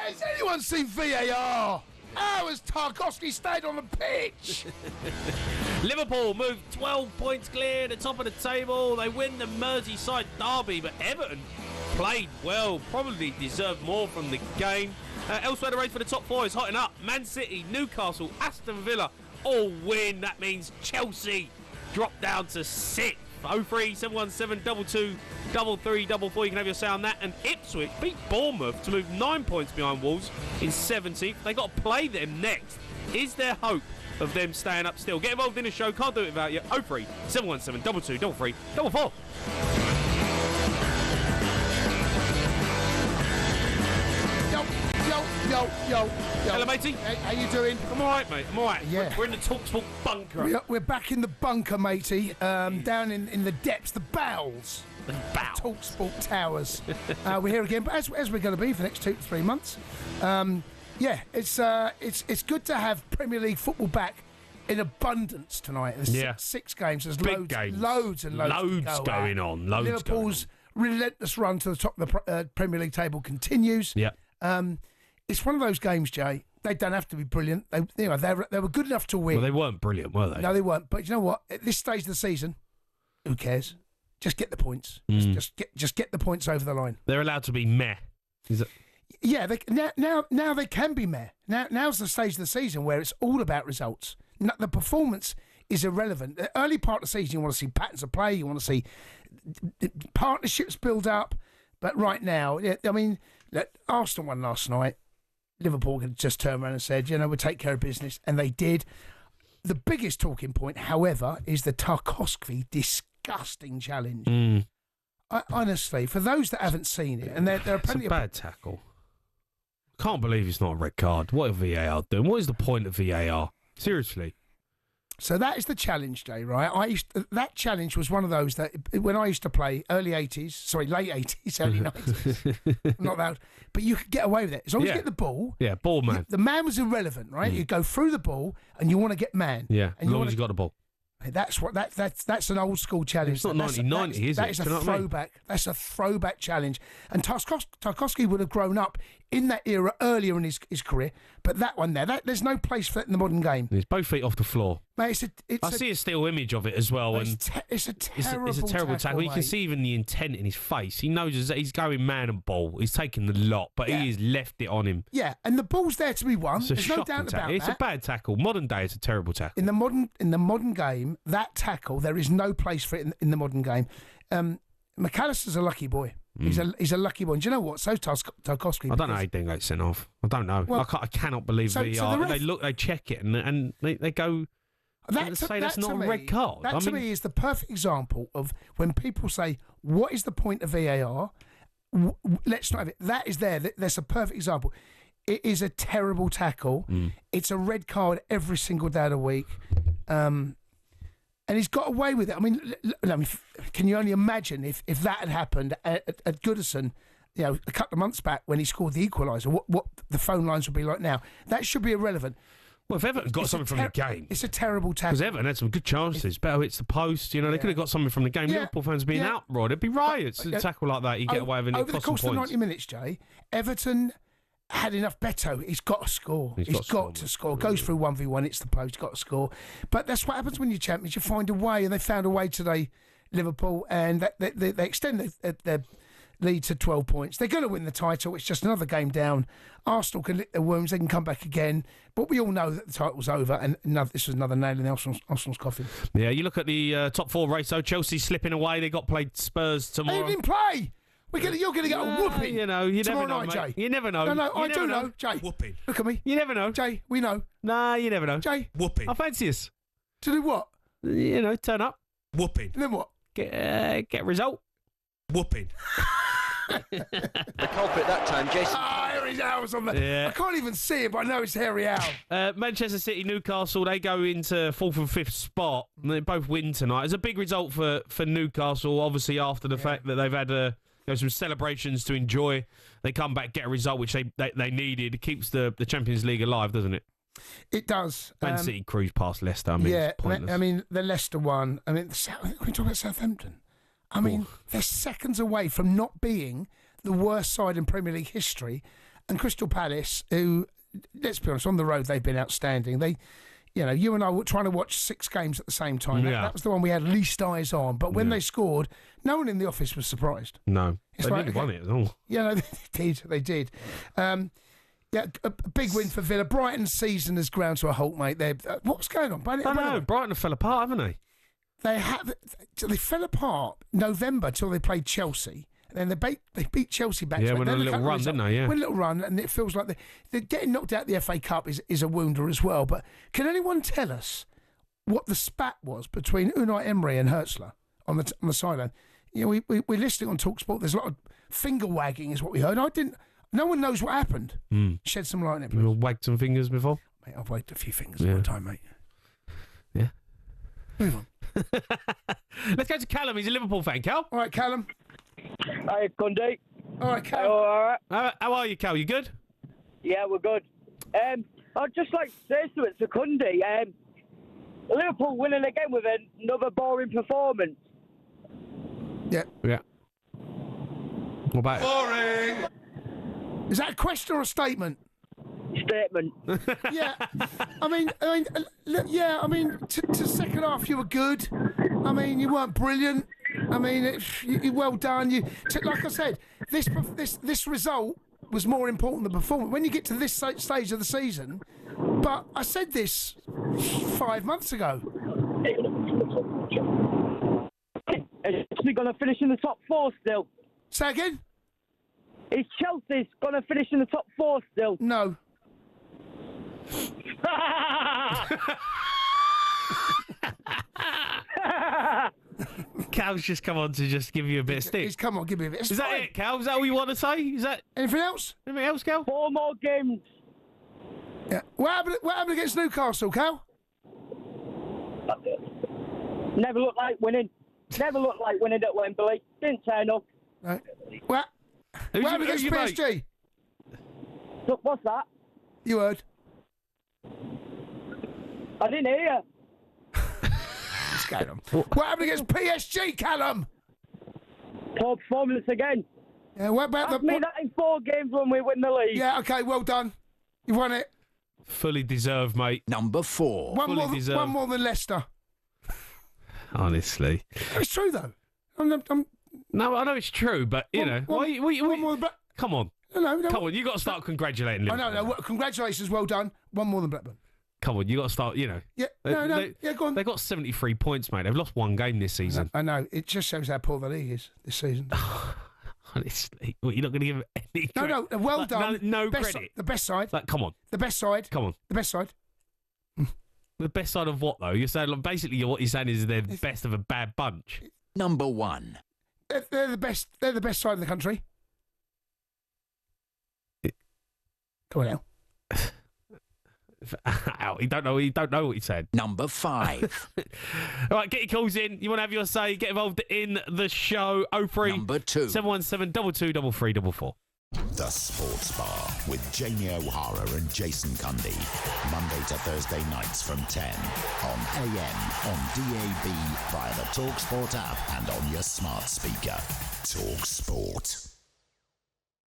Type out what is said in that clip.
Has anyone seen VAR? How has Tarkowski stayed on the pitch? Liverpool moved 12 points clear at the top of the table. They win the Merseyside derby, but Everton played well, probably deserved more from the game. Elsewhere, the race for the top four is hotting up. Man City, Newcastle, Aston Villa all win. That means Chelsea drop down to 6th. 03 717 22 33 44. You can have your say on that. And Ipswich beat Bournemouth to move 9 points behind Wolves in 17th. They got to play them next. Is there hope of them staying up still? Get involved in the show. Can't do it without you. 03 717 22 33 44. Yo. Hello, matey. Hey, how you doing? I'm all right, mate. I'm all right. Yeah. We're in the talkSPORT bunker. We're back in the bunker, matey. Down in the depths, the bowels. The bowels. talkSPORT towers. We're here again, but as we're going to be for the next 2 to 3 months. It's good to have Premier League football back in abundance tonight. There's six games. There's Big loads going on. Liverpool's relentless run to the top of the Premier League table continues. Yeah. It's one of those games, Jay. They don't have to be brilliant. They were good enough to win. Well, they weren't brilliant, were they? No, they weren't. But you know what? At this stage of the season, who cares? Just get the points. Just get the points over the line. They're allowed to be meh. Yeah, now they can be meh. Now's the stage of the season where it's all about results. The performance is irrelevant. The early part of the season, you want to see patterns of play. You want to see partnerships build up. But right now, I mean, Arsenal won last night. Liverpool had just turned around and said, we'll take care of business. And they did. The biggest talking point, however, is the Tarkowski disgusting challenge. Honestly, for those that haven't seen it, and there are plenty of... It's a bad tackle. Can't believe it's not a red card. What are VAR doing? What is the point of VAR? Seriously. So that is the challenge, Jay, right? That challenge was one of those that when I used to play late 80s, early 90s, not that, but you could get away with it. As long as you get the ball. Yeah, ball man. The man was irrelevant, right? You go through the ball and you want to get man. Yeah, as long as you got the ball. That's an old school challenge. It's not 1990, is it? That is a throwback. That's a throwback challenge. And Tarkowski would have grown up in that era earlier in his career, but that one there's no place for it in the modern game. He's both feet off the floor. Mate, I see a still image of it as well, and it's a terrible tackle. You can see even the intent in his face. He knows that he's going man and ball. He's taking the lot, but he has left it on him. Yeah, and the ball's there to be won. There's no doubt about that. It's a bad tackle. Modern day, it's a terrible tackle. In the modern game, that tackle, there is no place for it in the modern game. McAllister's a lucky boy. He's a lucky boy. And do you know what? So Tarkowski. I don't know how he didn't get sent off. I don't know. Well, I cannot believe VAR. They check it, and they go. That's not a red card. That to me is the perfect example of when people say, "What is the point of VAR?" Let's not have it. That is there. That's a perfect example. It is a terrible tackle. It's a red card every single day of the week. And he's got away with it. I mean, can you only imagine if that had happened at Goodison, a couple of months back when he scored the equaliser, what the phone lines would be like now? That should be irrelevant. Well, if Everton got something from the game... It's a terrible tackle. Because Everton had some good chances. Better hits the post. They could have got something from the game. Liverpool fans being outright. It'd be riots. A tackle like that, you get away with it. Over the course of 90 minutes, Jay, Everton had enough Beto. He's got to score. He's got to score. Goes through 1v1, it's the post, got to score. But that's what happens when you're champions. You find a way, and they found a way today, Liverpool, and they extend their lead to 12 points. They're going to win the title. It's just another game down. Arsenal can lick their wounds. They can come back again. But we all know that the title's over, and this was another nail in Arsenal's coffin. Yeah, you look at the top four race, though. Chelsea slipping away. They got played Spurs tomorrow. They didn't play. You're going to get a whooping. You never know, mate. Jay. You never know. No, I do know, Jay. Whooping. Look at me. You never know. Jay, we know. Nah, you never know. Jay. Whooping. I fancy us. To do what? Turn up. Whooping. And then what? Get a result. Whooping. The culprit that time, Jason. Harry Owl's on there. Yeah. I can't even see it, but I know it's Harry Owl. Manchester City, Newcastle, they go into 4th and 5th spot. And they both win tonight. It's a big result for Newcastle, obviously, after the fact that they've had some celebrations to enjoy. They come back, get a result which they needed. It keeps the Champions League alive, doesn't it? It does. Man City cruise past Leicester. It's pointless. I mean, the Leicester one. I mean, can we talk about Southampton? I mean, they're seconds away from not being the worst side in Premier League history, and Crystal Palace, who, let's be honest, on the road they've been outstanding. They, you and I were trying to watch 6 games at the same time. Yeah. That was the one we had least eyes on. But when they scored, no one in the office was surprised. No. It's They like, didn't want it at all. Yeah, no, they did. A big win for Villa. Brighton's season has ground to a halt, mate. What's going on? I know. Brighton fell apart, haven't they? They fell apart November till they played Chelsea. And then they beat Chelsea back. Yeah, went on a little run, didn't they? Yeah. Went a little run, and it feels like they're getting knocked out of the FA Cup is a wounder as well. But can anyone tell us what the spat was between Unai Emery and Hertzler on the sideline? We're listening on talkSPORT. There's a lot of finger wagging, is what we heard. No one knows what happened. Shed some light on it, please. You've wagged some fingers before? Mate, I've wagged a few fingers at one time, mate. Yeah. Move on. Let's go to Callum. He's a Liverpool fan. Cal? All right, Callum. Hi, Cundy. All right, Callum. All right. How are you, Cal? You good? Yeah, we're good. I'd just like to say to Cundy, Liverpool winning again with another boring performance. Yeah. What about it? Boring. Is that a question or a statement? Statement. Yeah. To second half you were good. I mean, you weren't brilliant. I mean, you well done. Like I said, this result was more important than performance. When you get to this stage of the season, but I said this 5 months ago. Is Chelsea going to finish in the top 4 still? Say again? Is Chelsea going to finish in the top 4 still? No. Cal's just come on to just give you a bit of stick. He's come on, give me a bit. Is that it, Cal? Is that all you want to say? Is that anything else? Anything else, Cal? 4 more games. Yeah. What happened against Newcastle, Cal? Never looked like winning. Never looked like winning at Wembley. Didn't turn up. Right. What happened against PSG? Look, what's that? You heard. I didn't hear. What's going on? What happened against PSG, Callum? Poor performance again. Yeah, what about Ask me that in 4 games when we win the league. Yeah, okay, well done. You've won it. Fully deserved, mate. Number 4. One more than Leicester. Honestly. It's true, though. No, I know it's true, but, one more than come on. No. Come on, you got to start congratulating Liverpool. No. Congratulations, well done. One more than Blackburn. Come on, you got to start, Yeah, yeah, go on. They've got 73 points, mate. They've lost 1 game this season. I know. It just shows how poor the league is this season. Honestly. Well, you're not going to give them any credit? No, well done. No credit. The best side. Come on. The best side. Come on. The best side. The best side of what, though? You're saying, basically, what you're saying is they're the best of a bad bunch. Number 1. They're the best. They're the best side in the country. Come on now. He don't know what he said. Number 5. All right, get your calls in. You want to have your say? Get involved in the show. 03 Number 2. 717 22 33 The Sports Bar with Jamie O'Hara and Jason Cundy. Monday to Thursday nights from 10 on AM, on DAB, via the talkSPORT app and on your smart speaker. talkSPORT.